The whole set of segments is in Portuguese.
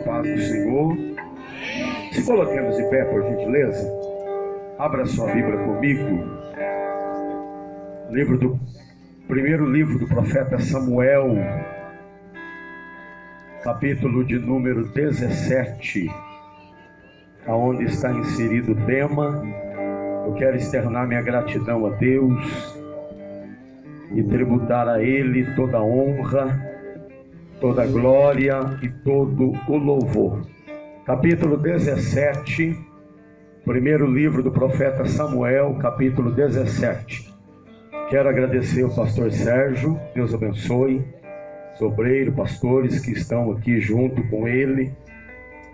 paz do Senhor. Se coloquemos de pé, por gentileza. Abra sua Bíblia comigo. Primeiro livro do profeta Samuel, capítulo de número 17, aonde está inserido o tema. Eu quero externar minha gratidão a Deus e tributar a Ele toda a honra, toda a glória e todo o louvor. Capítulo 17, primeiro livro do profeta Samuel, capítulo 17. Quero agradecer ao pastor Sérgio, Deus abençoe, obreiro, pastores que estão aqui junto com ele.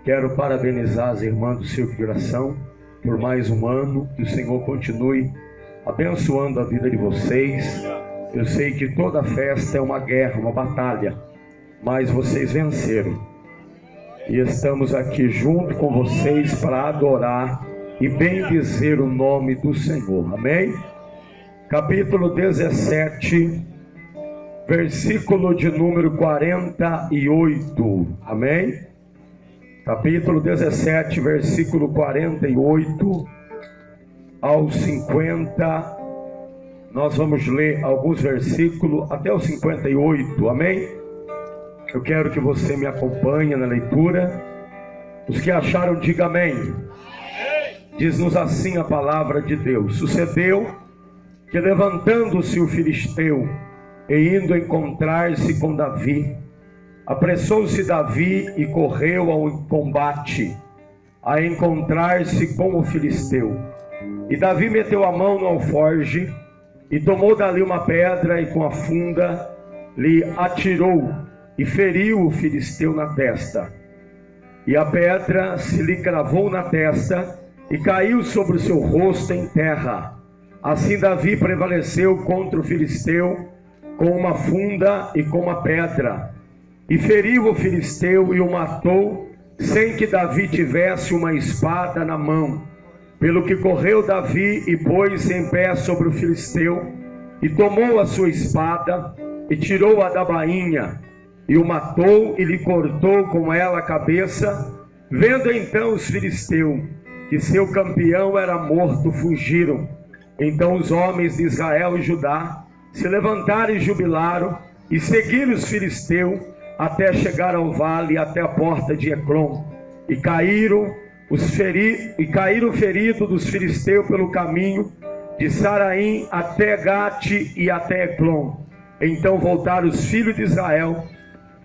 Quero parabenizar as irmãs do Círculo de Oração por mais um ano, que o Senhor continue abençoando a vida de vocês. Eu sei que toda festa é uma guerra, uma batalha, mas vocês venceram. E estamos aqui junto com vocês para adorar e bendizer o nome do Senhor. Amém? Capítulo 17, versículo de número 48. Amém? Capítulo 17, versículo 48 ao 50. Nós vamos ler alguns versículos até o 58. Amém? Eu quero que você me acompanhe na leitura. Os que acharam, diga amém. Diz-nos assim a palavra de Deus: Sucedeu que, levantando-se o filisteu e indo encontrar-se com Davi, apressou-se Davi e correu ao combate, a encontrar-se com o filisteu. E Davi meteu a mão no alforje e tomou dali uma pedra e com a funda lhe atirou e feriu o filisteu na testa. E a pedra se lhe cravou na testa e caiu sobre o seu rosto em terra. Assim Davi prevaleceu contra o filisteu com uma funda e com uma pedra, e feriu o filisteu e o matou, sem que Davi tivesse uma espada na mão. Pelo que correu Davi e pôs-se em pé sobre o filisteu, e tomou a sua espada, e tirou-a da bainha, e o matou, e lhe cortou com ela a cabeça. Vendo então os filisteus que seu campeão era morto, fugiram. Então os homens de Israel e Judá se levantaram e jubilaram, e seguiram os filisteus, até chegar ao vale, até a porta de Ecrom. E caíram feridos dos filisteus pelo caminho de Saraim até Gate e até Ecrom. Então voltaram os filhos de Israel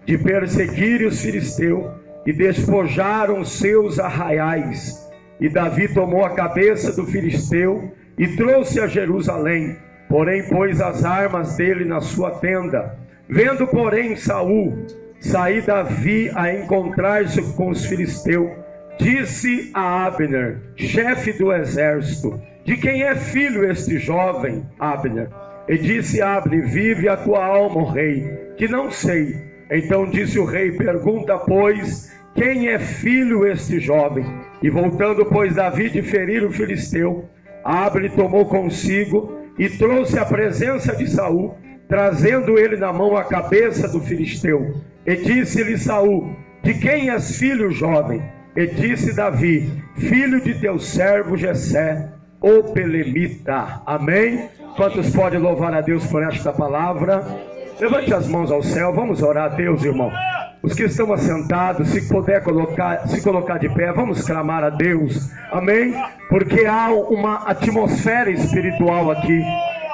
de perseguirem os filisteus e despojaram seus arraiais. E Davi tomou a cabeça do filisteu e trouxe a Jerusalém, porém pôs as armas dele na sua tenda. Vendo, porém, Saul sair Davi a encontrar-se com os filisteus, disse a Abner, chefe do exército: de quem é filho este jovem, Abner? E disse Abner: vive a tua alma, ó rei, que não sei. Então disse o rei: pergunta, pois, quem é filho este jovem? E voltando, pois, Davi de ferir o filisteu, Abner tomou consigo e trouxe à presença de Saul, trazendo ele na mão a cabeça do filisteu. E disse-lhe Saul: de quem és filho, jovem? E disse Davi: filho de teu servo Jessé, o Belemita. Amém? Quantos podem louvar a Deus por esta palavra? Levante as mãos ao céu, vamos orar a Deus, irmão. Os que estão assentados, se puder se colocar de pé, vamos clamar a Deus. Amém? Porque há uma atmosfera espiritual aqui,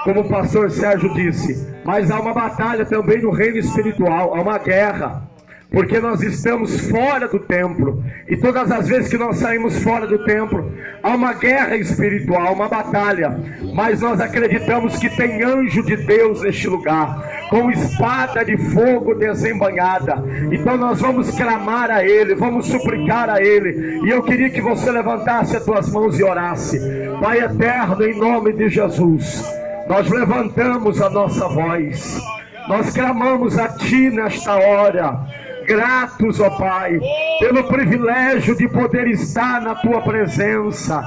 como o pastor Sérgio disse. Mas há uma batalha também no reino espiritual, há uma guerra. Porque nós estamos fora do templo, e todas as vezes que nós saímos fora do templo, há uma guerra espiritual, uma batalha. Mas nós acreditamos que tem anjo de Deus neste lugar, com espada de fogo desembanhada. Então nós vamos clamar a Ele, vamos suplicar a Ele. E eu queria que você levantasse as tuas mãos e orasse. Pai eterno, em nome de Jesus, nós levantamos a nossa voz, nós clamamos a Ti nesta hora, gratos, ó Pai, pelo privilégio de poder estar na Tua presença,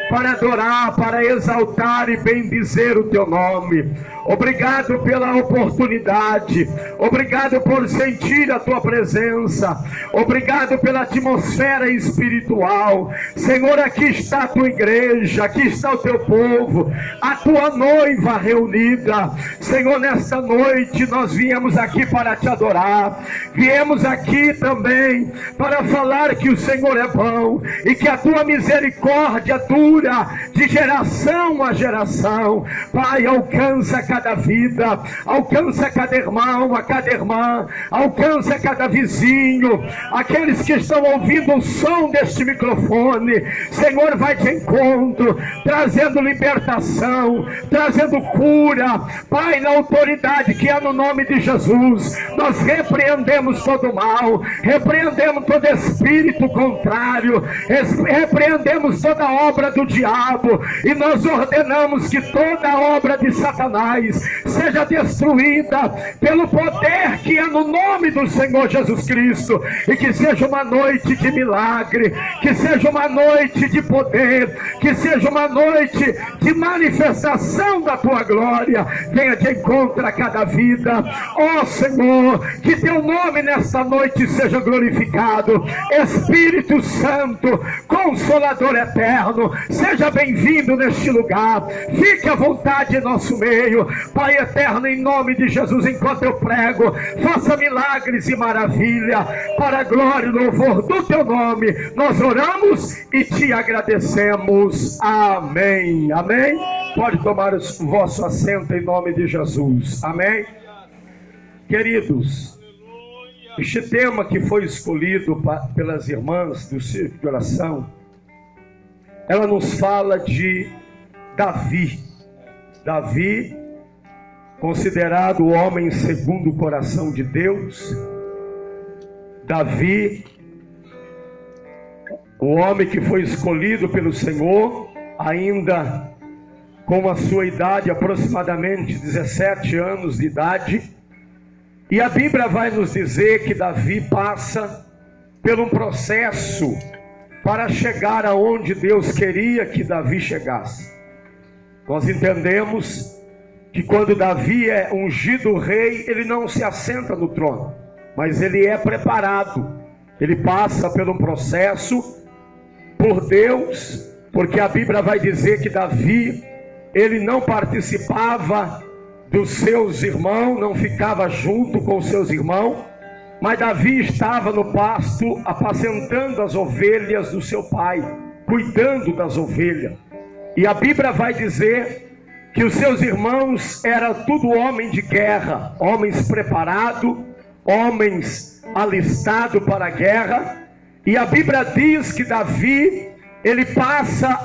para adorar, para exaltar e bendizer o teu nome. Obrigado pela oportunidade, obrigado por sentir a tua presença, obrigado pela atmosfera espiritual. Senhor, aqui está a tua igreja, aqui está o teu povo, a tua noiva reunida. Senhor, nesta noite nós viemos aqui para te adorar, viemos aqui também para falar que o Senhor é bom e que a tua misericórdia dura de geração a geração. Pai, alcança cada vida, alcança cada irmão, a cada irmã, alcança cada vizinho, aqueles que estão ouvindo o som deste microfone. Senhor, vai de encontro, trazendo libertação, trazendo cura. Pai, na autoridade que há no nome de Jesus, nós repreendemos todo mal, repreendemos todo espírito contrário, repreendemos toda obra do diabo, e nós ordenamos que toda obra de Satanás seja destruída pelo poder que é no nome do Senhor Jesus Cristo, e que seja uma noite de milagre, que seja uma noite de poder, que seja uma noite de manifestação da tua glória. Venha de encontro a cada vida, ó Senhor, que teu nome nesta noite seja glorificado. Espírito Santo, Consolador eterno, seja bem-vindo neste lugar, fique à vontade em nosso meio. Pai eterno, em nome de Jesus, enquanto eu prego, faça milagres e maravilha, para a glória e louvor do teu nome, nós oramos e te agradecemos. Amém, amém. Pode tomar o vosso assento em nome de Jesus, amém. Queridos, este tema que foi escolhido pelas irmãs do Círculo de Oração, ela nos fala de Davi. Davi, considerado o homem segundo o coração de Deus. Davi, o homem que foi escolhido pelo Senhor, ainda com a sua idade, aproximadamente 17 anos de idade. E a Bíblia vai nos dizer que Davi passa por um processo para chegar aonde Deus queria que Davi chegasse. Nós entendemos que quando Davi é ungido rei, ele não se assenta no trono, mas ele é preparado. Ele passa por um processo por Deus, porque a Bíblia vai dizer que Davi, ele não participava dos seus irmãos, não ficava junto com os seus irmãos, mas Davi estava no pasto apacentando as ovelhas do seu pai, cuidando das ovelhas. E a Bíblia vai dizer que os seus irmãos eram tudo homem de guerra, homens preparados, homens alistados para a guerra. E a Bíblia diz que Davi, ele passa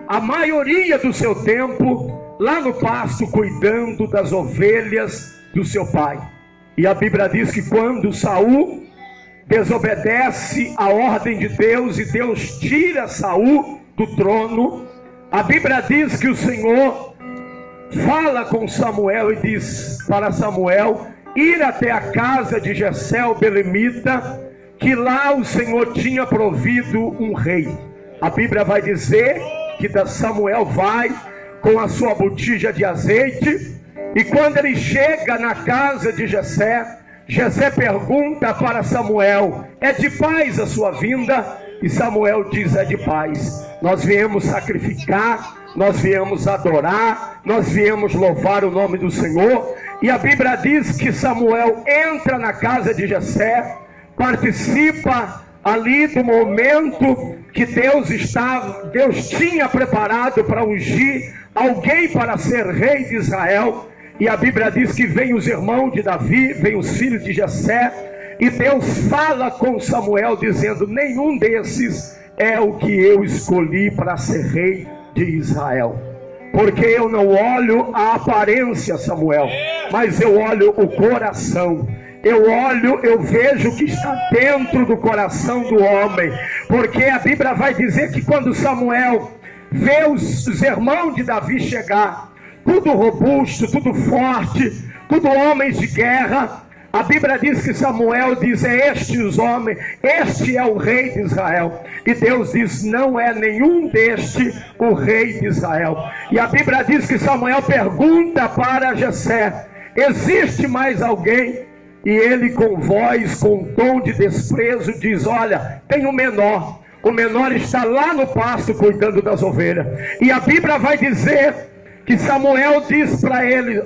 a maioria do seu tempo lá no pasto, cuidando das ovelhas do seu pai. E a Bíblia diz que quando Saul desobedece a ordem de Deus e Deus tira Saul do trono, a Bíblia diz que o Senhor fala com Samuel e diz para Samuel ir até a casa de Jessé o belemita, que lá o Senhor tinha provido um rei. A Bíblia vai dizer que Samuel vai com a sua botija de azeite, e quando ele chega na casa de Jessé, Jessé pergunta para Samuel: é de paz a sua vinda? E Samuel diz: é de paz. Nós viemos sacrificar, nós viemos adorar, nós viemos louvar o nome do Senhor. E a Bíblia diz que Samuel entra na casa de Jessé, participa ali do momento que Deus tinha preparado para ungir alguém para ser rei de Israel. E a Bíblia diz que vem os irmãos de Davi, vem os filhos de Jessé, e Deus fala com Samuel dizendo: nenhum desses é o que eu escolhi para ser rei de Israel, porque eu não olho a aparência, Samuel, mas eu olho o coração. Eu vejo o que está dentro do coração do homem, porque a Bíblia vai dizer que quando Samuel vê os irmãos de Davi chegar, tudo robusto, tudo forte, tudo homens de guerra, A Bíblia diz que Samuel diz: este é o rei de Israel. E Deus diz: não é nenhum deste o rei de Israel. E a Bíblia diz que Samuel pergunta para Jessé: existe mais alguém? E ele, com voz, com tom de desprezo, diz: olha, tem um menor. O menor está lá no pasto cuidando das ovelhas. E a Bíblia vai dizer que Samuel diz para ele: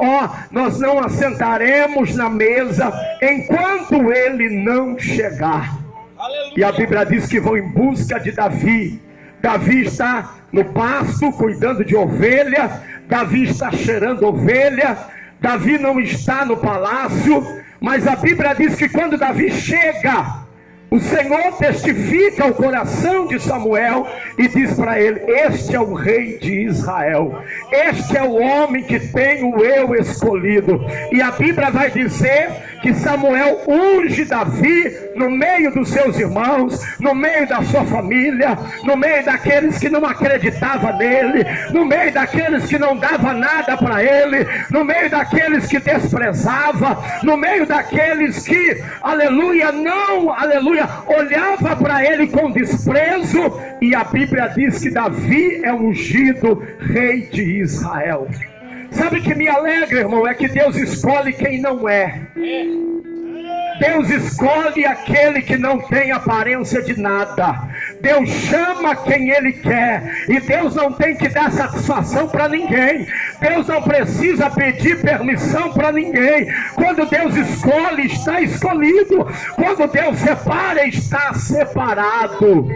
nós não assentaremos na mesa enquanto ele não chegar. Aleluia. E a Bíblia diz que vão em busca de Davi. Davi está no pasto cuidando de ovelha. Davi está cheirando ovelha. Davi não está no palácio. Mas a Bíblia diz que quando Davi chega, o Senhor testifica o coração de Samuel e diz para ele: este é o rei de Israel, este é o homem que tenho eu escolhido. E a Bíblia vai dizer que Samuel unge Davi no meio dos seus irmãos, no meio da sua família, no meio daqueles que não acreditavam nele, no meio daqueles que não davam nada para ele, no meio daqueles que desprezavam, no meio daqueles que, olhava para ele com desprezo. E a Bíblia diz que Davi é ungido rei de Israel. Sabe o que me alegra, irmão? É que Deus escolhe quem não é. Deus escolhe aquele que não tem aparência de nada. Deus chama quem Ele quer. E Deus não tem que dar satisfação para ninguém. Deus não precisa pedir permissão para ninguém. Quando Deus escolhe, está escolhido. Quando Deus separa, está separado.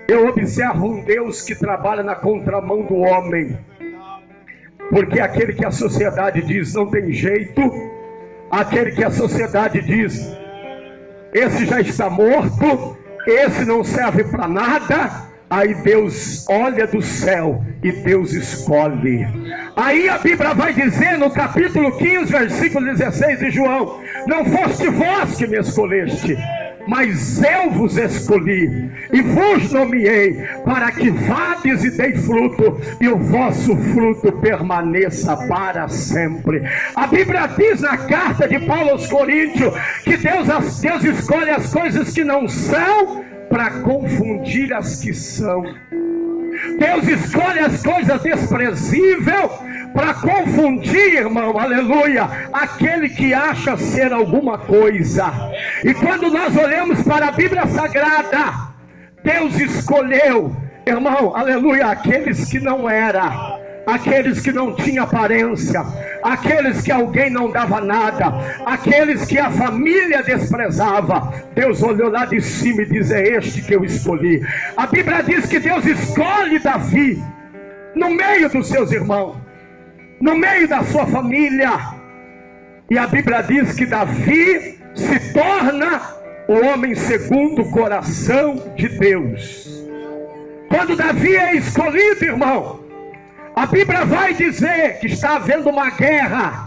Eu observo um Deus que trabalha na contramão do homem. Porque aquele que a sociedade diz não tem jeito, aquele que a sociedade diz esse já está morto, esse não serve para nada, aí Deus olha do céu e Deus escolhe. Aí a Bíblia vai dizer no capítulo 15, versículo 16 de João: não foste vós que me escolheste, mas eu vos escolhi e vos nomeei para que vades e dei fruto, e o vosso fruto permaneça para sempre. A Bíblia diz na carta de Paulo aos Coríntios que Deus escolhe as coisas que não são para confundir as que são. Deus escolhe as coisas desprezíveis para confundir, irmão, aleluia, aquele que acha ser alguma coisa. E quando nós olhamos para a Bíblia Sagrada, Deus escolheu, irmão, aleluia, aqueles que não eram, aqueles que não tinham aparência, aqueles que alguém não dava nada, aqueles que a família desprezava. Deus olhou lá de cima e diz: é este que eu escolhi. A Bíblia diz que Deus escolhe Davi no meio dos seus irmãos, no meio da sua família. E a Bíblia diz que Davi se torna o homem segundo o coração de Deus. Quando Davi é escolhido, irmão, a Bíblia vai dizer que está havendo uma guerra.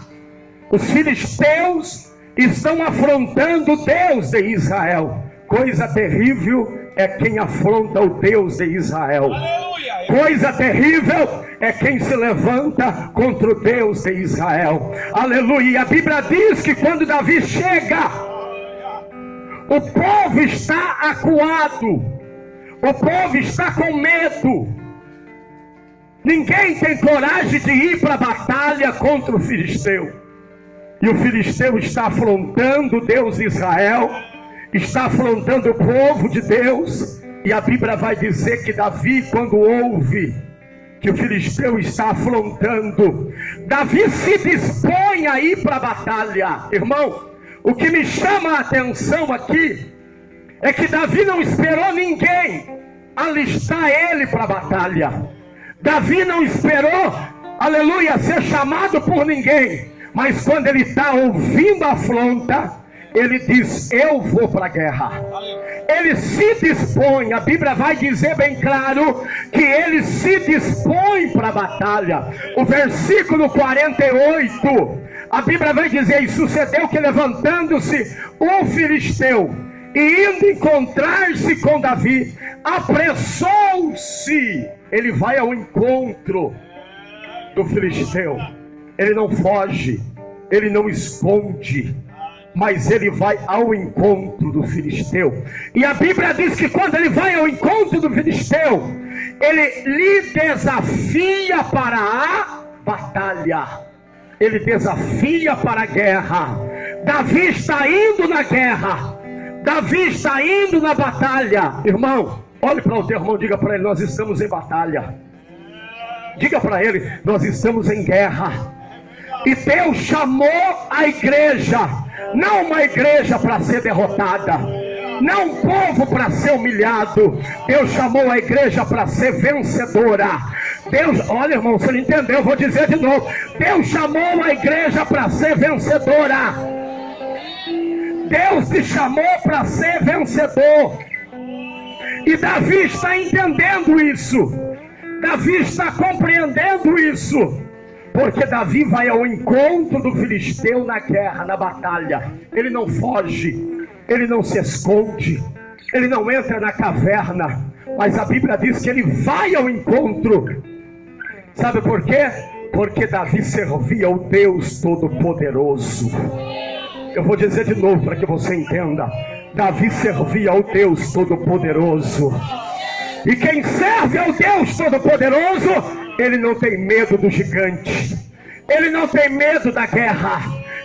Os filisteus estão afrontando o Deus de Israel. Coisa terrível é quem afronta o Deus de Israel. Coisa terrível é quem se levanta contra o Deus de Israel. Aleluia. E a Bíblia diz que quando Davi chega, o povo está acuado, o povo está com medo. Ninguém tem coragem de ir para a batalha contra o filisteu. E o filisteu está afrontando Deus de Israel, está afrontando o povo de Deus. E a Bíblia vai dizer que Davi, quando ouve que o filisteu está afrontando, Davi se dispõe a ir para a batalha. Irmão, o que me chama a atenção aqui é que Davi não esperou ninguém alistar ele para a batalha. Davi não esperou, aleluia, ser chamado por ninguém. Mas quando ele está ouvindo a afronta, ele diz: eu vou para a guerra. Ele se dispõe. A Bíblia vai dizer bem claro que ele se dispõe para a batalha. O versículo 48, a Bíblia vai dizer: e sucedeu que, levantando-se um filisteu e indo encontrar-se com Davi, apressou-se. Ele vai ao encontro do filisteu. Ele não foge, ele não esconde, mas ele vai ao encontro do filisteu. E a Bíblia diz que quando ele vai ao encontro do filisteu, ele lhe desafia para a batalha. Ele desafia para a guerra. Davi está indo na guerra. Davi está indo na batalha. Irmão, olhe para o teu irmão, diga para ele: nós estamos em batalha. Diga para ele: nós estamos em guerra. E Deus chamou a igreja, não uma igreja para ser derrotada, não um povo para ser humilhado. Deus chamou a igreja para ser vencedora. Deus, olha irmão, você não entendeu, eu vou dizer de novo. Deus chamou a igreja para ser vencedora. Deus te chamou para ser vencedor. E Davi está entendendo isso. Davi está compreendendo isso. Porque Davi vai ao encontro do filisteu na guerra, na batalha. Ele não foge, ele não se esconde, ele não entra na caverna. Mas a Bíblia diz que ele vai ao encontro. Sabe por quê? Porque Davi servia ao Deus Todo-Poderoso. Eu vou dizer de novo para que você entenda. Davi servia ao Deus Todo-Poderoso. E quem serve ao Deus Todo-Poderoso, ele não tem medo do gigante, ele não tem medo da guerra,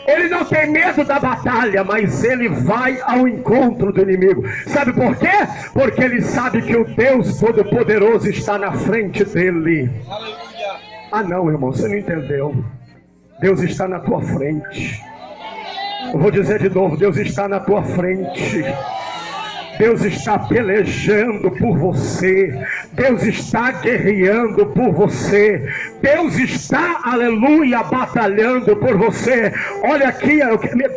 ele não tem medo da batalha, mas ele vai ao encontro do inimigo. Sabe por quê? Porque ele sabe que o Deus Todo-Poderoso está na frente dele. Ah não, irmão, você não entendeu. Deus está na tua frente. Eu vou dizer de novo: Deus está na tua frente. Deus está pelejando por você. Deus está guerreando por você. Deus está, aleluia, batalhando por você. Olha aqui,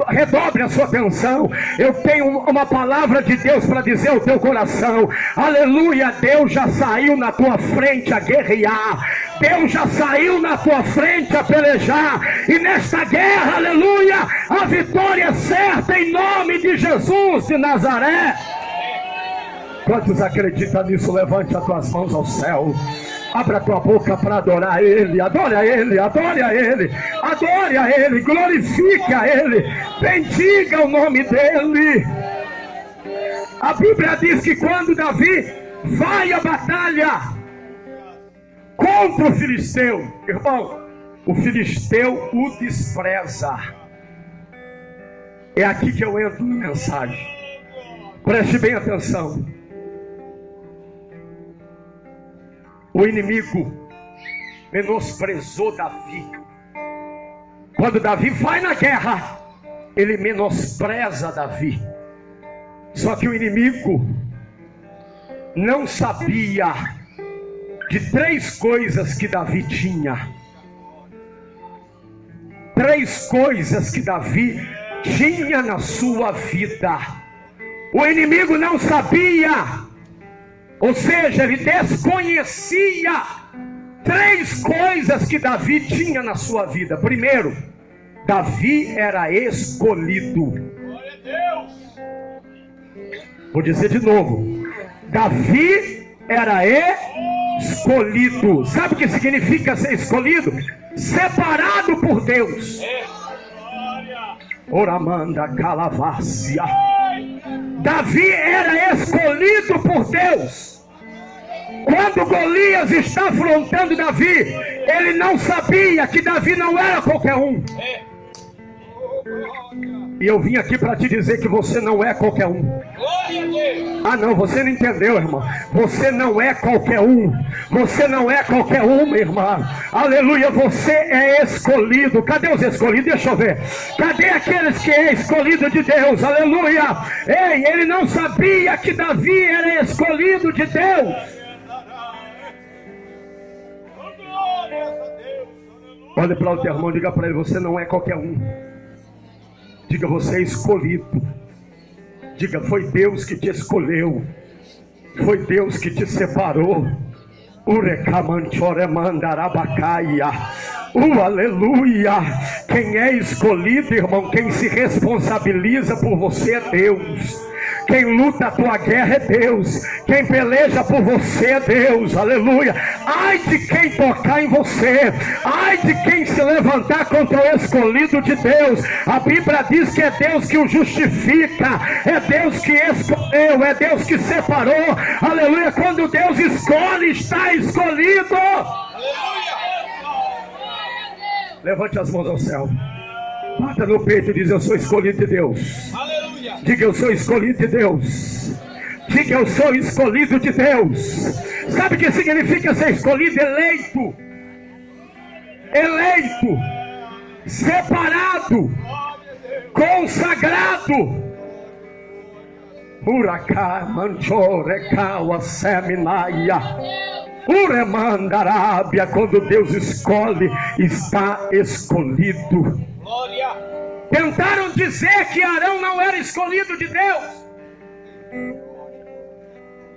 redobre a sua atenção. Eu tenho uma palavra de Deus para dizer ao teu coração. Aleluia, Deus já saiu na tua frente a guerrear. Deus já saiu na tua frente a pelejar. E nesta guerra, aleluia, a vitória é certa em nome de Jesus de Nazaré. Quantos acreditam nisso? Levante as tuas mãos ao céu. Abra a tua boca para adorar Ele. Adore a Ele, adore a Ele. Adore a Ele, glorifique a Ele. Bendiga o nome dEle. A Bíblia diz que quando Davi vai à batalha contra o filisteu, irmão, o filisteu o despreza. É aqui que eu entro na mensagem. Preste bem atenção. O inimigo menosprezou Davi. Quando Davi vai na guerra, ele menospreza Davi. Só que o inimigo não sabia de três coisas que Davi tinha. Três coisas que Davi tinha na sua vida. O inimigo não sabia. Ou seja, ele desconhecia três coisas que Davi tinha na sua vida. Primeiro, Davi era escolhido. Vou dizer de novo. Davi era escolhido. Sabe o que significa ser escolhido? Separado por Deus. Oramanda calavácia. Davi era escolhido por Deus. Quando Golias está afrontando Davi, ele não sabia que Davi não era qualquer um. E eu vim aqui para te dizer que você não é qualquer um. Ah não, você não entendeu, irmão. Você não é qualquer um. Você não é qualquer uma, irmã. Aleluia, você é escolhido. Cadê os escolhidos? Deixa eu ver. Cadê aqueles que é escolhido de Deus? Aleluia. Ei, ele não sabia que Davi era escolhido de Deus. Olha para o teu irmão, diga para ele: você não é qualquer um. Diga: você é escolhido. Diga: foi Deus que te escolheu. Foi Deus que te separou. Aleluia. Quem é escolhido, irmão, quem se responsabiliza por você é Deus. Quem luta a tua guerra é Deus. Quem peleja por você é Deus. Aleluia. Ai de quem tocar em você. Ai de quem se levantar contra o escolhido de Deus. A Bíblia diz que é Deus que o justifica. É Deus que escolheu. É Deus que separou. Aleluia. Quando Deus escolhe, está escolhido. Levante as mãos ao céu. Bata no peito e diz: eu sou escolhido de Deus. Aleluia. Diga: eu sou escolhido de Deus. Diga: eu sou escolhido de Deus. Sabe o que significa ser escolhido? Eleito. Eleito. Separado. Consagrado. Uracá, manchorecaua, seminaia. Uremandarábia. Quando Deus escolhe, está escolhido. Glória. Tentaram dizer que Arão não era escolhido de Deus.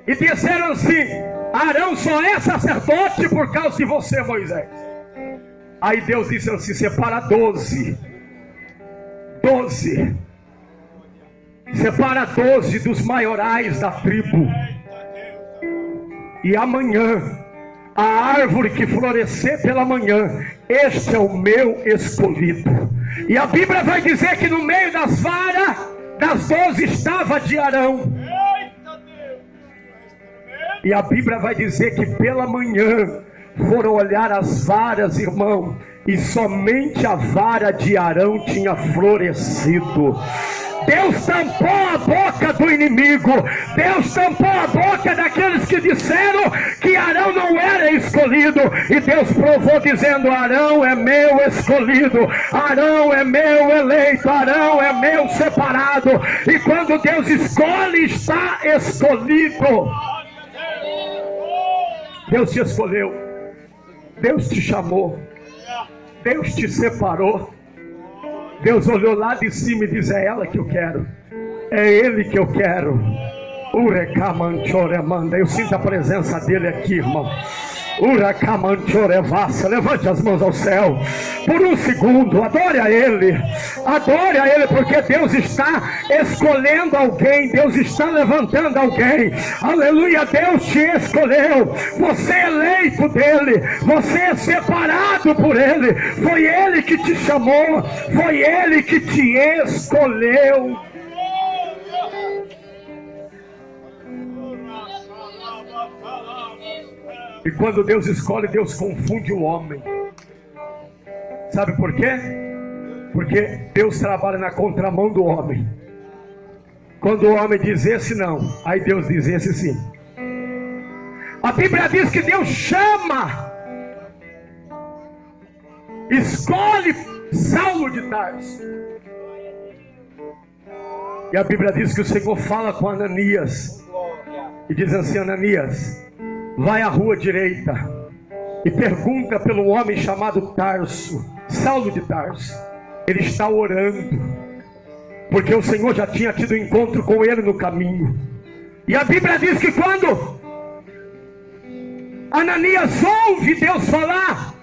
E disseram assim: Arão só é sacerdote por causa de você, Moisés. Aí Deus disse assim: separa 12. 12. Separa 12 dos maiorais da tribo. E amanhã, a árvore que florescer pela manhã, este é o meu escolhido. E a Bíblia vai dizer que no meio das varas, das 12 estava de Arão. E a Bíblia vai dizer que pela manhã foram olhar as varas, irmão, e somente a vara de Arão tinha florescido. Deus tampou a boca do inimigo. Deus tampou a boca daqueles que disseram que Arão não era escolhido. E Deus provou dizendo: Arão é meu escolhido. Arão é meu eleito. Arão é meu separado. E quando Deus escolhe, está escolhido. Deus te escolheu. Deus te chamou. Deus te separou. Deus olhou lá de cima e disse: é ela que eu quero. É ele que eu quero. Eu sinto a presença dele aqui, irmão. Levante as mãos ao céu por um segundo, adore a ele, porque Deus está escolhendo alguém, Deus está levantando alguém. Aleluia. Deus te escolheu, você é eleito dele, você é separado por ele. Foi ele que te chamou, foi ele que te escolheu. E quando Deus escolhe, Deus confunde o homem. Sabe por quê? Porque Deus trabalha na contramão do homem. Quando o homem diz esse não, aí Deus diz esse sim. A Bíblia diz que Deus chama, escolhe Saulo de Tarso. E a Bíblia diz que o Senhor fala com Ananias e diz assim: Ananias, vai à rua direita e pergunta pelo homem chamado Tarso, Saulo de Tarso. Ele está orando, porque o Senhor já tinha tido encontro com ele no caminho. E a Bíblia diz que quando Ananias ouve Deus falar,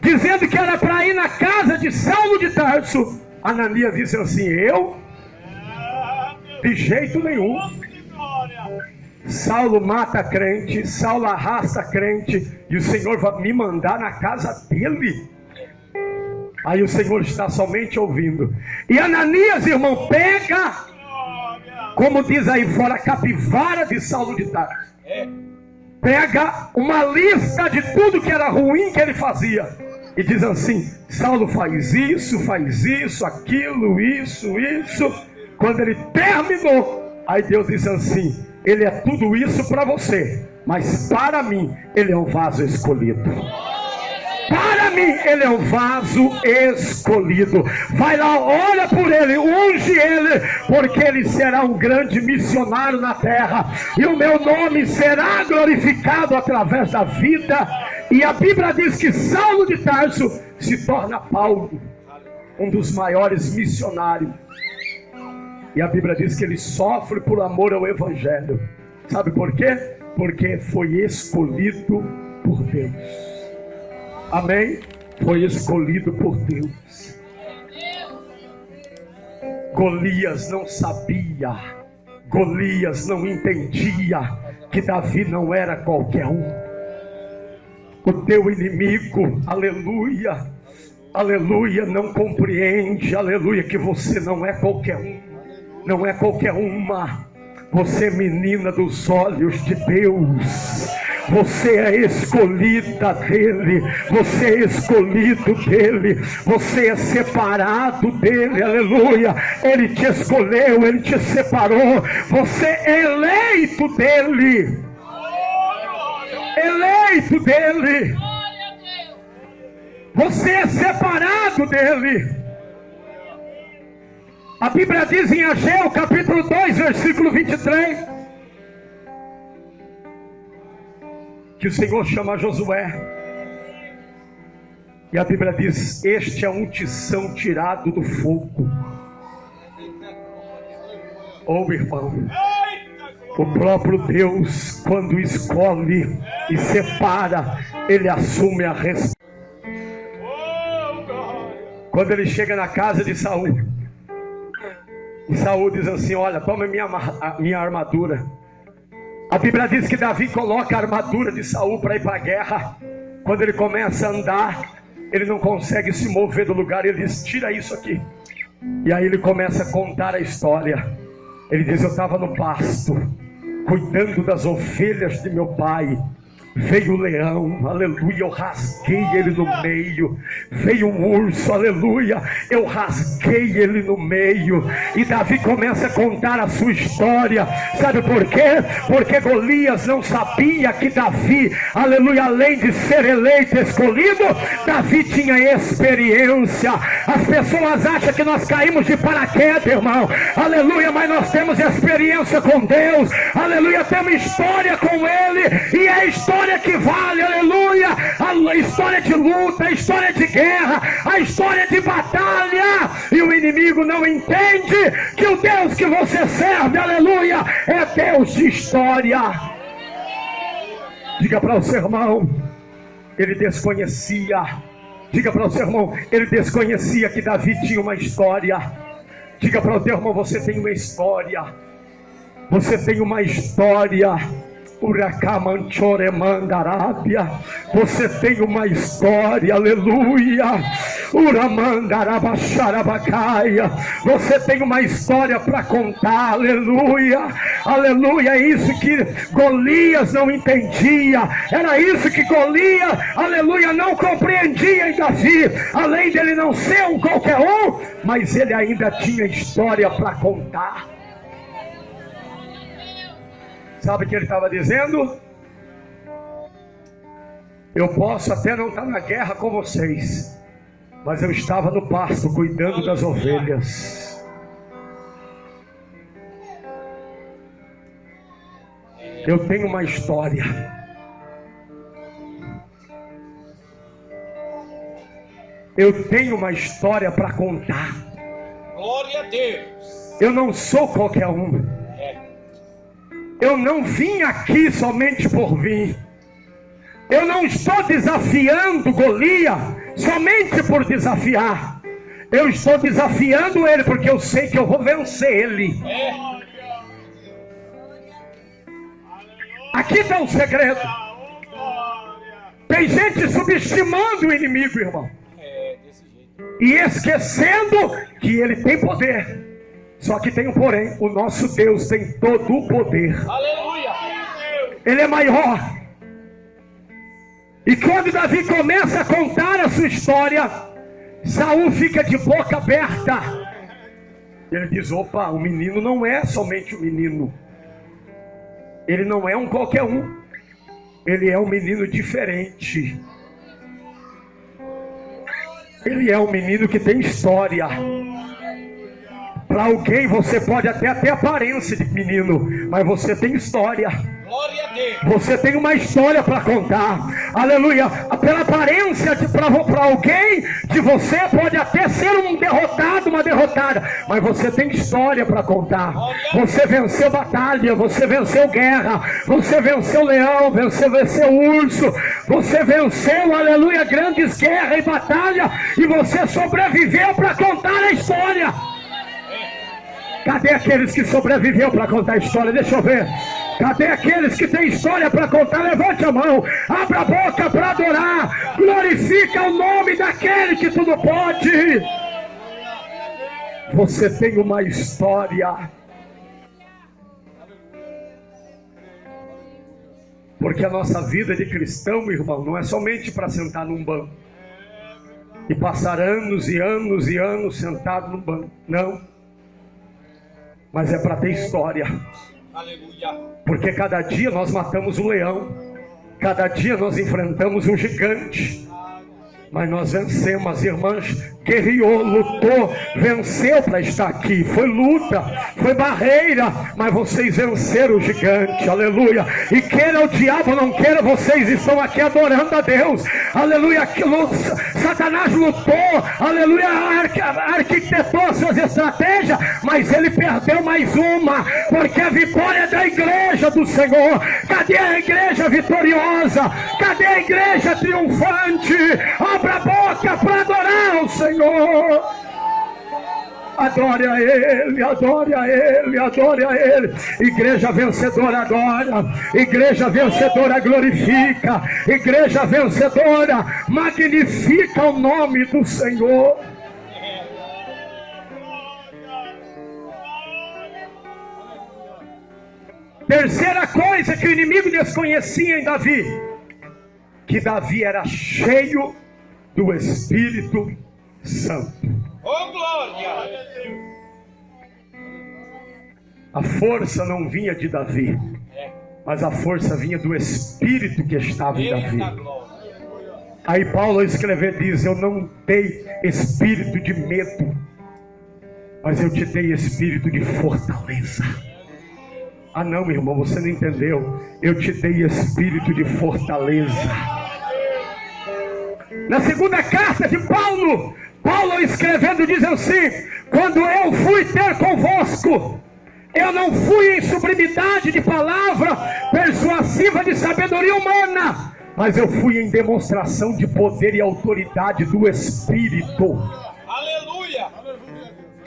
dizendo que era para ir na casa de Saulo de Tarso, Ananias disse assim: eu? De jeito nenhum. Saulo mata crente, Saulo arrasta crente, e o Senhor vai me mandar na casa dele. Aí o Senhor está somente ouvindo. E Ananias, irmão, pega, como diz aí fora, a capivara de Saulo de Tarso. Pega uma lista de tudo que era ruim que ele fazia, e diz assim: Saulo faz isso, aquilo, isso. Quando ele terminou, aí Deus disse assim: ele é tudo isso para você, mas para mim ele é um vaso escolhido. Para mim ele é um vaso escolhido. Vai lá, olha por ele, unge ele, porque ele será um grande missionário na terra, e o meu nome será glorificado através da vida. E a Bíblia diz que Saulo de Tarso se torna Paulo, um dos maiores missionários. E a Bíblia diz que ele sofre por amor ao Evangelho. Sabe por quê? Porque foi escolhido por Deus. Amém? Foi escolhido por Deus. Golias não sabia Golias não entendia que Davi não era qualquer um. O teu inimigo, aleluia, aleluia, não compreende, aleluia, que você não é qualquer um, não é qualquer uma. Você é menina dos olhos de Deus. Você é escolhida dele, você é escolhido dele, você é separado dele, aleluia. Ele te escolheu, ele te separou, você é eleito dele, eleito dele, você é separado dele. A Bíblia diz em Ageu capítulo 2 versículo 23 que o Senhor chama Josué, e a Bíblia diz: este é um tição tirado do fogo. Oh, irmão, o próprio Deus, quando escolhe e separa, ele assume a responsabilidade. Quando ele chega na casa de Saul, e Saul diz assim: olha, toma minha armadura. A Bíblia diz que Davi coloca a armadura de Saul para ir para a guerra. Quando ele começa a andar, ele não consegue se mover do lugar. Ele diz: tira isso aqui. E aí ele começa a contar a história. Ele diz: eu estava no pasto, cuidando das ovelhas de meu pai. Veio o leão, aleluia, eu rasguei ele no meio. Veio um urso, aleluia, eu rasguei ele no meio. E Davi começa a contar a sua história. Sabe por quê? Porque Golias não sabia que Davi, aleluia, além de ser eleito e escolhido, Davi tinha experiência. As pessoas acham que nós caímos de paraquedas, irmão, aleluia, mas nós temos experiência com Deus, aleluia, temos história com Ele, e é a história que vale, aleluia, a história de luta, a história de guerra, a história de batalha. E o inimigo não entende que o Deus que você serve, aleluia, é Deus de história. Diga para o seu irmão: ele desconhecia. Diga para o seu irmão: ele desconhecia que Davi tinha uma história. Diga para o teu irmão: você tem uma história. Você tem uma história. Você tem uma história, aleluia. Você tem uma história para contar, aleluia, aleluia. É isso que Golias não entendia, era isso que Golias, aleluia, não compreendia em Davi. Além dele não ser um qualquer um, mas ele ainda tinha história para contar. Sabe o que ele estava dizendo? Eu posso até não estar na guerra com vocês, mas eu estava no pasto cuidando das ovelhas. Eu tenho uma história. Eu tenho uma história para contar. Glória a Deus. Eu não sou qualquer um. Eu não vim aqui somente por vir. Eu não estou desafiando Golias somente por desafiar. Eu estou desafiando ele porque eu sei que eu vou vencer ele. Aqui está um segredo. Tem gente subestimando o inimigo, irmão, e esquecendo que ele tem poder. Só que tem um porém: o nosso Deus tem todo o poder. Aleluia! Ele é maior. E quando Davi começa a contar a sua história, Saul fica de boca aberta. Ele diz: opa, o menino não é somente um menino. Ele não é um qualquer um. Ele é um menino diferente. Ele é um menino que tem história. Para alguém você pode até ter aparência de menino, mas você tem história. Glória a Deus. Você tem uma história para contar. Aleluia. Pela aparência para alguém de você pode até ser um derrotado, uma derrotada, mas você tem história para contar. Você venceu batalha, você venceu guerra, você venceu leão, você venceu urso, você venceu, aleluia, grandes guerras e batalha, e você sobreviveu para contar a história. Cadê aqueles que sobreviveu para contar a história? Deixa eu ver. Cadê aqueles que têm história para contar? Levante a mão, abra a boca para adorar, glorifica o nome daquele que tudo pode. Você tem uma história. Porque a nossa vida de cristão, meu irmão, não é somente para sentar num banco e passar anos e anos e anos sentado num banco. Não. Mas é para ter história. Aleluia. Porque cada dia nós matamos um leão, cada dia nós enfrentamos um gigante, mas nós vencemos. As irmãs guerreou, lutou, venceu para estar aqui. Foi luta, foi barreira, mas vocês venceram o gigante, aleluia. E queira o diabo, não queira, vocês estão aqui adorando a Deus, aleluia. Satanás lutou, aleluia, arquitetou suas estratégias, mas ele perdeu mais uma, porque a vitória é da igreja do Senhor. Cadê a igreja vitoriosa? Cadê a igreja triunfante? Abra a boca para adorar o Senhor. Adore a Ele, adore a Ele, adore a Ele. Igreja vencedora adora, igreja vencedora glorifica, igreja vencedora magnifica o nome do Senhor. Terceira coisa que o inimigo desconhecia em Davi, que Davi era cheio do Espírito Santo. Oh, glória! A força não vinha de Davi, mas a força vinha do Espírito que estava em Davi. Aí Paulo ao escrever diz: eu não dei espírito de medo, mas eu te dei espírito de fortaleza. Ah não, meu irmão, você não entendeu. Eu te dei espírito de fortaleza. Na segunda carta de Paulo, Paulo escrevendo diz assim: quando eu fui ter convosco, eu não fui em sublimidade de palavra persuasiva de sabedoria humana, mas eu fui em demonstração de poder e autoridade do Espírito. Aleluia!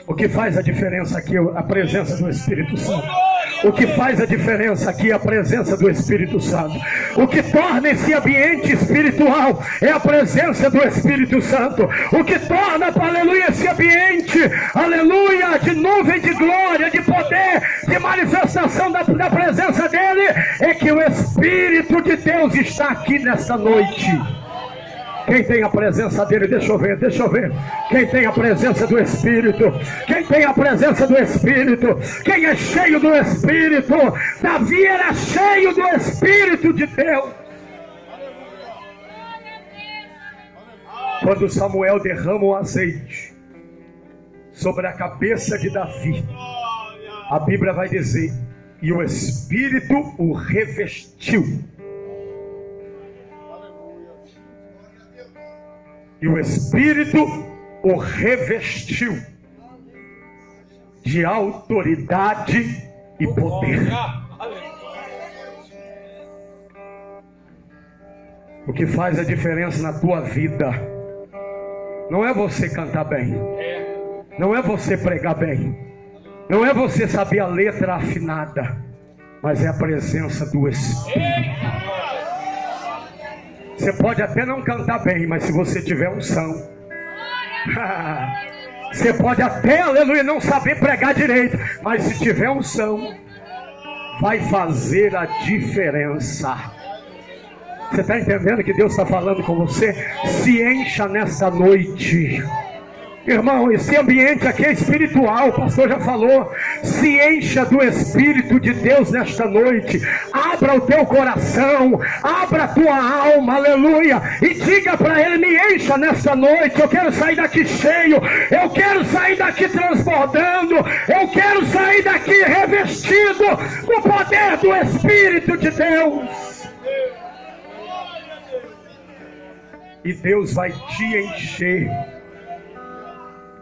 O que faz a diferença aqui é a presença do Espírito Santo. O que faz a diferença aqui é a presença do Espírito Santo. O que torna esse ambiente espiritual é a presença do Espírito Santo. O que torna, aleluia, esse ambiente, aleluia, de nuvem de glória, de poder, de manifestação da presença dele, é que o Espírito de Deus está aqui nessa noite. Quem tem a presença dele, deixa eu ver. Quem tem a presença do Espírito? Quem tem a presença do Espírito? Quem é cheio do Espírito? Davi era cheio do Espírito de Deus. Quando Samuel derrama o azeite sobre a cabeça de Davi, a Bíblia vai dizer: e o Espírito o revestiu. E o Espírito o revestiu de autoridade e poder. O que faz a diferença na tua vida não é você cantar bem, não é você pregar bem, não é você saber a letra afinada, mas é a presença do Espírito. Você pode até não cantar bem, mas se você tiver unção, você pode até, aleluia, não saber pregar direito, mas se tiver unção, vai fazer a diferença. Você está entendendo que Deus está falando com você? Se encha nessa noite. Irmão, esse ambiente aqui é espiritual, o pastor já falou. Se encha do Espírito de Deus nesta noite. Abra o teu coração, abra a tua alma, aleluia, e diga para Ele: me encha nesta noite. Eu quero sair daqui cheio, eu quero sair daqui transbordando, eu quero sair daqui revestido do poder do Espírito de Deus. E Deus vai te encher.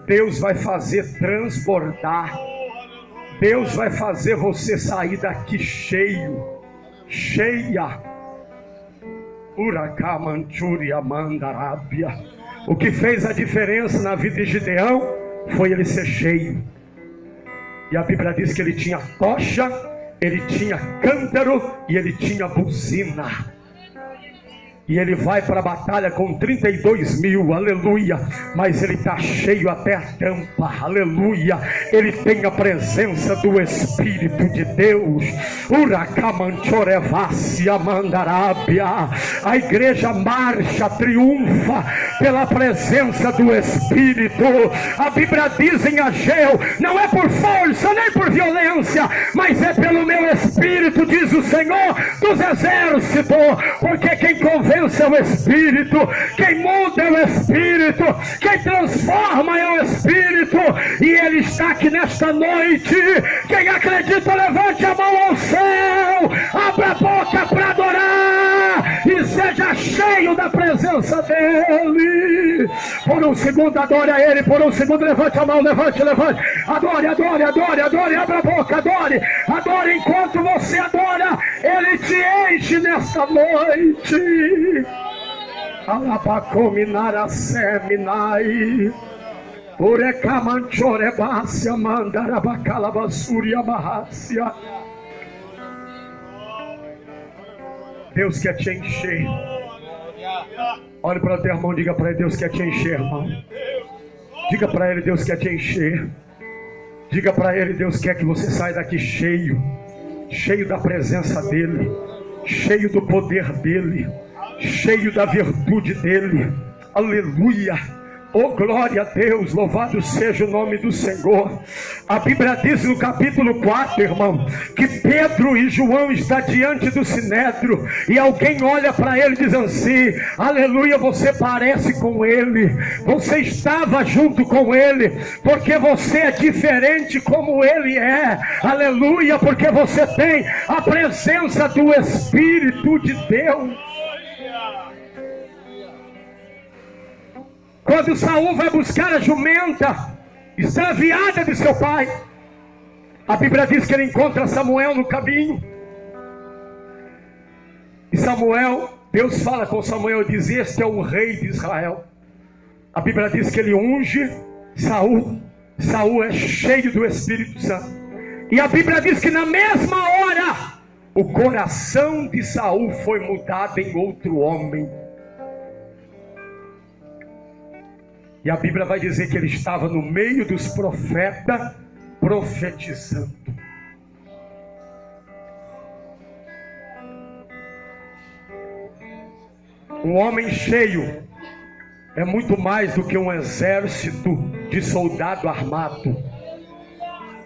Deus vai fazer transbordar. Deus vai fazer você sair daqui cheio, cheia. Uracamanchuria mandarábia. O que fez a diferença na vida de Gideão foi ele ser cheio. E a Bíblia diz que ele tinha tocha, ele tinha cântaro e ele tinha buzina. E ele vai para a batalha com 32 mil, aleluia. Mas ele está cheio até a tampa, aleluia. Ele tem a presença do Espírito de Deus. Uracamanchorevácia mandarábia. A igreja marcha, triunfa pela presença do Espírito. A Bíblia diz em Ageu: não é por força nem por violência, mas é pelo meu Espírito, diz o Senhor dos Exércitos. Porque quem convence é o Espírito, quem muda é o Espírito, quem transforma é o Espírito. E Ele está aqui nesta noite. Quem acredita, levante a mão ao céu, abra a boca para adorar e seja cheio da presença dEle. Por um segundo adore a Ele, por um segundo levante a mão, levante, adore, adore, adore, adore, abra a boca, adore, adore. Enquanto você adora, Ele te enche nesta noite. Alabacominara seminai, urecamanchorebacia mandarabacalabassuria barrácia. Deus quer te encher. Olhe para o teu irmão, diga para ele: Deus quer te encher, irmão. Diga para ele: Deus quer te encher. Diga para ele: Deus quer que você saia daqui cheio, cheio da presença dEle, cheio do poder dEle, cheio da virtude dEle. Aleluia. Oh, glória a Deus, louvado seja o nome do Senhor. A Bíblia diz no capítulo 4, irmão, que Pedro e João estão diante do sinédrio, e alguém olha para ele e diz assim: aleluia, você parece com ele, você estava junto com ele, porque você é diferente como ele é. Aleluia, porque você tem a presença do Espírito de Deus. Quando Saul vai buscar a jumenta extraviada de seu pai, a Bíblia diz que ele encontra Samuel no caminho. E Samuel, Deus fala com Samuel e diz: este é o rei de Israel. A Bíblia diz que ele unge Saul. Saul é cheio do Espírito Santo. E a Bíblia diz que na mesma hora o coração de Saul foi mudado em outro homem. E a Bíblia vai dizer que ele estava no meio dos profetas, profetizando. Um homem cheio é muito mais do que um exército de soldado armado.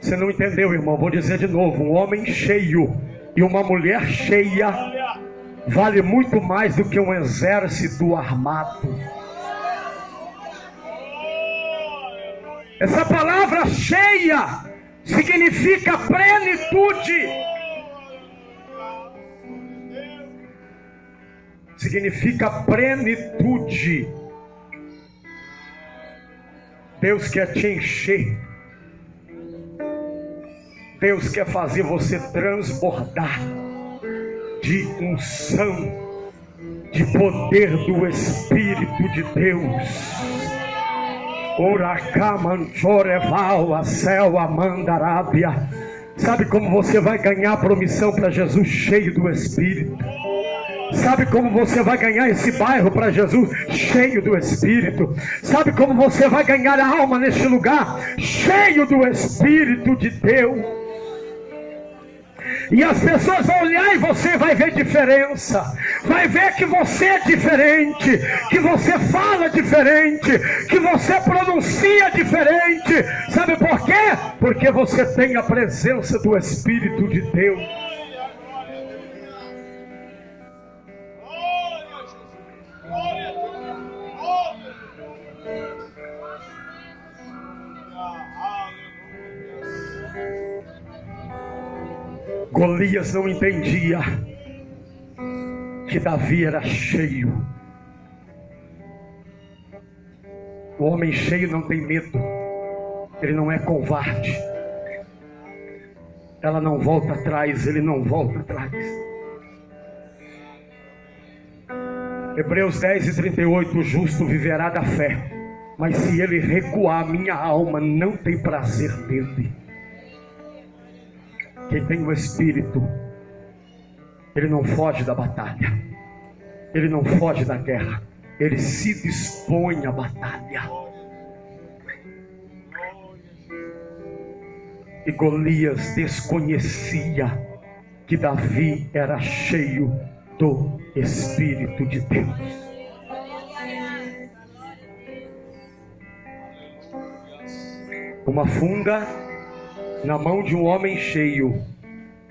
Você não entendeu, irmão? Vou dizer de novo: um homem cheio e uma mulher cheia vale muito mais do que um exército armado. Essa palavra cheia significa plenitude. Significa plenitude. Deus quer te encher. Deus quer fazer você transbordar de unção, de poder do Espírito de Deus. Sabe como você vai ganhar a promissão para Jesus cheio do Espírito? Sabe como você vai ganhar esse bairro para Jesus cheio do Espírito? Sabe como você vai ganhar a alma neste lugar cheio do Espírito de Deus? E as pessoas vão olhar e você vai ver diferença. Vai ver que você é diferente, que você fala diferente, que você pronuncia diferente. Sabe por quê? Porque você tem a presença do Espírito de Deus. Golias não entendia que Davi era cheio. O homem cheio não tem medo, ele não é covarde. Ela não volta atrás, ele não volta atrás. Hebreus 10:38: o justo viverá da fé, mas se ele recuar, minha alma não tem prazer nele. Quem tem o Espírito, ele não foge da batalha, ele não foge da guerra, ele se dispõe à batalha. E Golias desconhecia que Davi era cheio do Espírito de Deus. Uma funda na mão de um homem cheio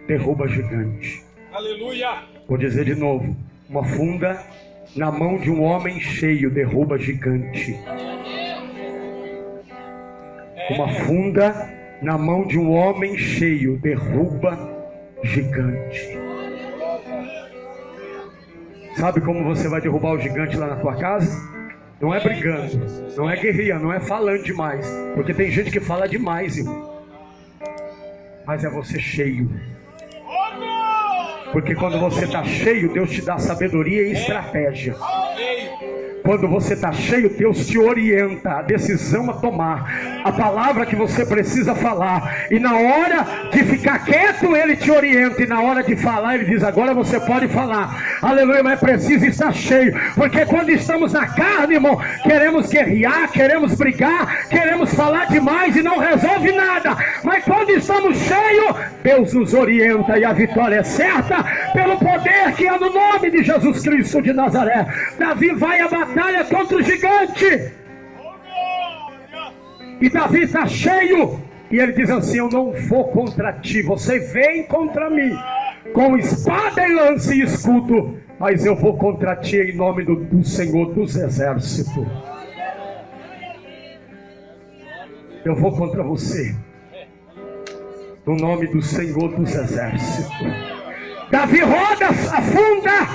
derruba gigante. Aleluia. Vou dizer de novo: uma funda na mão de um homem cheio derruba gigante. Uma funda na mão de um homem cheio derruba gigante. Sabe como você vai derrubar o gigante lá na tua casa? Não é brigando, não é guerreando, não é falando demais, porque tem gente que fala demais, irmão. Mas é você cheio. Porque quando você está cheio, Deus te dá sabedoria e estratégia. Quando você está cheio, Deus te orienta a decisão a tomar, a palavra que você precisa falar. E na hora de ficar quieto, Ele te orienta. E na hora de falar, Ele diz: agora você pode falar. Aleluia, mas precisa estar cheio. Porque quando estamos na carne, irmão, queremos guerrear, queremos brigar, queremos falar demais e não resolve nada. Mas quando estamos cheios, Deus nos orienta e a vitória é certa pelo poder que é no nome de Jesus Cristo de Nazaré. Davi vai à batalha contra o gigante. E Davi está cheio. E ele diz assim: eu não vou contra ti. Você vem contra mim com espada e lança e escudo, mas eu vou contra ti em nome do Senhor dos Exércitos. Eu vou contra você no nome do Senhor dos Exércitos. Davi roda a funda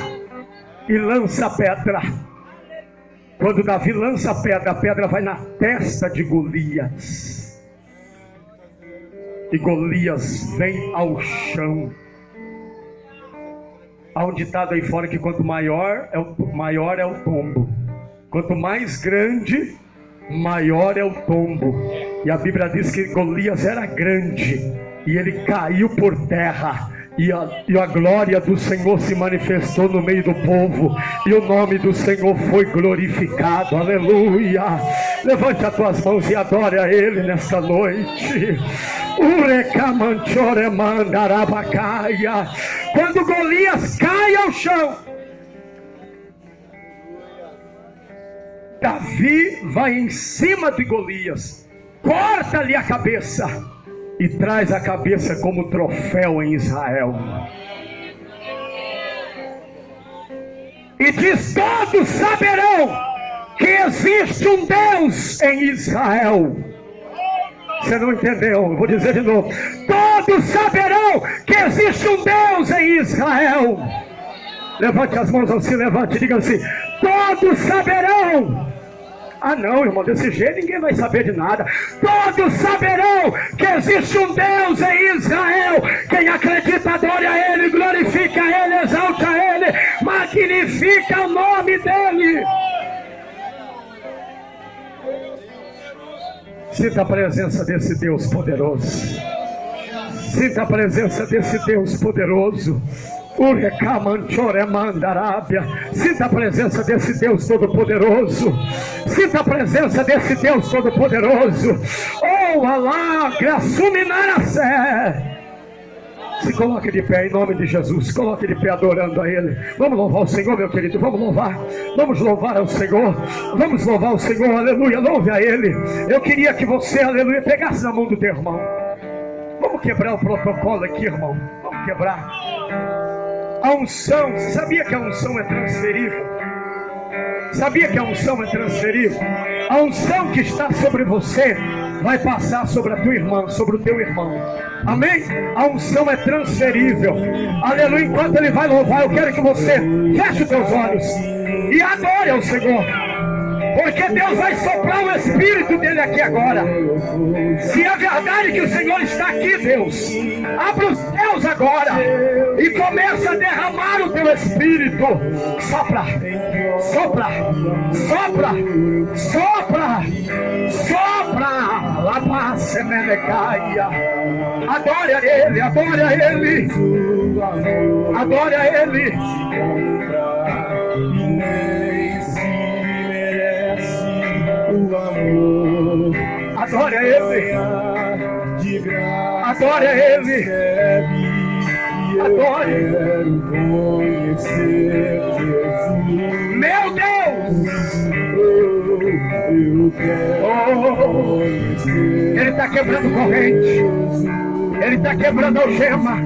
e lança a pedra. Quando Davi lança a pedra vai na testa de Golias. E Golias vem ao chão. Há um ditado aí fora que quanto maior é o tombo. Quanto mais grande, maior é o tombo. E a Bíblia diz que Golias era grande e ele caiu por terra. E a glória do Senhor se manifestou no meio do povo, e o nome do Senhor foi glorificado. Aleluia. Levante as tuas mãos e adore a Ele nesta noite. Quando Golias cai ao chão, Davi vai em cima de Golias, corta-lhe a cabeça e traz a cabeça como troféu em Israel. E diz: todos saberão que existe um Deus em Israel. Você não entendeu? Eu vou dizer de novo: todos saberão que existe um Deus em Israel. Levante as mãos, assim, levante e diga assim: todos saberão. Ah não, irmão, desse jeito ninguém vai saber de nada. Todos saberão que existe um Deus em Israel. Quem acredita adore a Ele, glorifica a Ele, exalta a Ele, magnifica o nome dEle. Sinta a presença desse Deus poderoso. Sinta a presença desse Deus poderoso. Sinta a presença desse Deus Todo-Poderoso. Sinta a presença desse Deus Todo-Poderoso. Oh, Alá, Grasuminaracé. Se coloque de pé em nome de Jesus. Coloque de pé adorando a Ele. Vamos louvar o Senhor, meu querido. Vamos louvar. Vamos louvar ao Senhor. Vamos louvar o Senhor. Aleluia. Louve a Ele. Eu queria que você, aleluia, pegasse na mão do teu irmão. Vamos quebrar o protocolo aqui, irmão. Vamos quebrar. A unção, você sabia que a unção é transferível? Sabia que a unção é transferível? A unção que está sobre você vai passar sobre a tua irmã, sobre o teu irmão. Amém? A unção é transferível. Aleluia. Enquanto ele vai louvar, eu quero que você feche os teus olhos e adore ao Senhor. Porque Deus vai soprar o Espírito dele aqui agora. Se é verdade que o Senhor está aqui, Deus, abra os céus agora e começa a derramar o teu Espírito. Sopra, sopra, sopra, sopra, sopra. La paz, Menecaia. Adore a Ele, adore a Ele. Adore a Ele. Adore a Ele. Adore a Ele. Adore. Meu Deus! Ele está quebrando corrente. Ele está quebrando algema.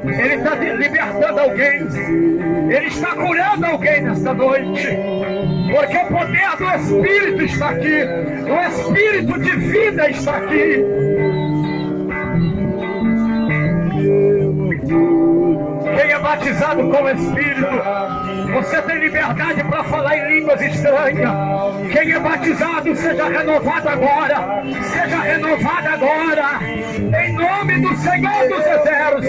Ele está libertando alguém. Ele está curando alguém nesta noite. Porque o poder do Espírito está aqui. O Espírito de vida está aqui. Quem é batizado com o Espírito, você tem liberdade para falar em línguas estranhas. Quem é batizado, seja renovado agora. Seja renovado agora. Em nome do Senhor dos Exércitos.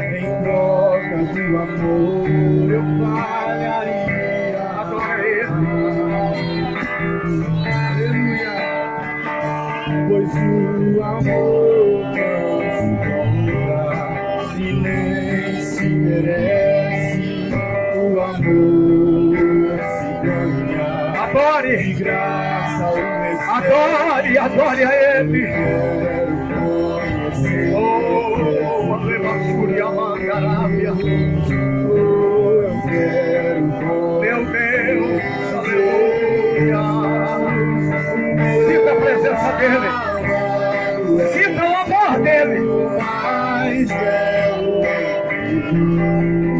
Em troca do amor, eu pagaria. Adora Ele. Aleluia. Pois o amor e nem se merece, o amor se ganha. Adore de graça, adore, adore a Ele. Oh, aleluia, mangarábia. Eu quero, meu Deus, aleluia. Sinta a presença dEle. Sinta o amor dEle. Mais belo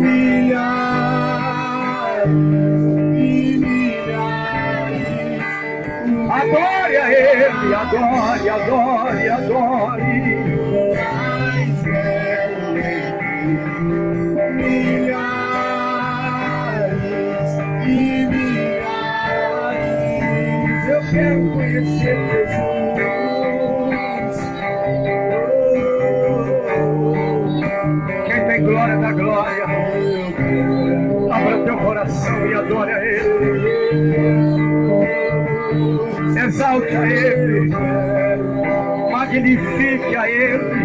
milhares e milhares. Adore a Ele, adore, adore, adore. Mais belo milhares e milhares. Eu quero conhecer Jesus. Glória da glória. Abra teu coração e adore a Ele. Exalte a Ele. Magnifique a Ele.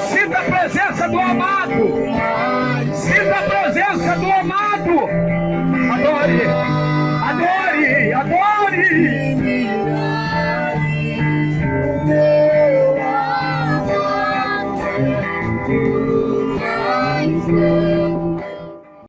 Sinta a presença do amado. Sinta a presença do amado. Adore.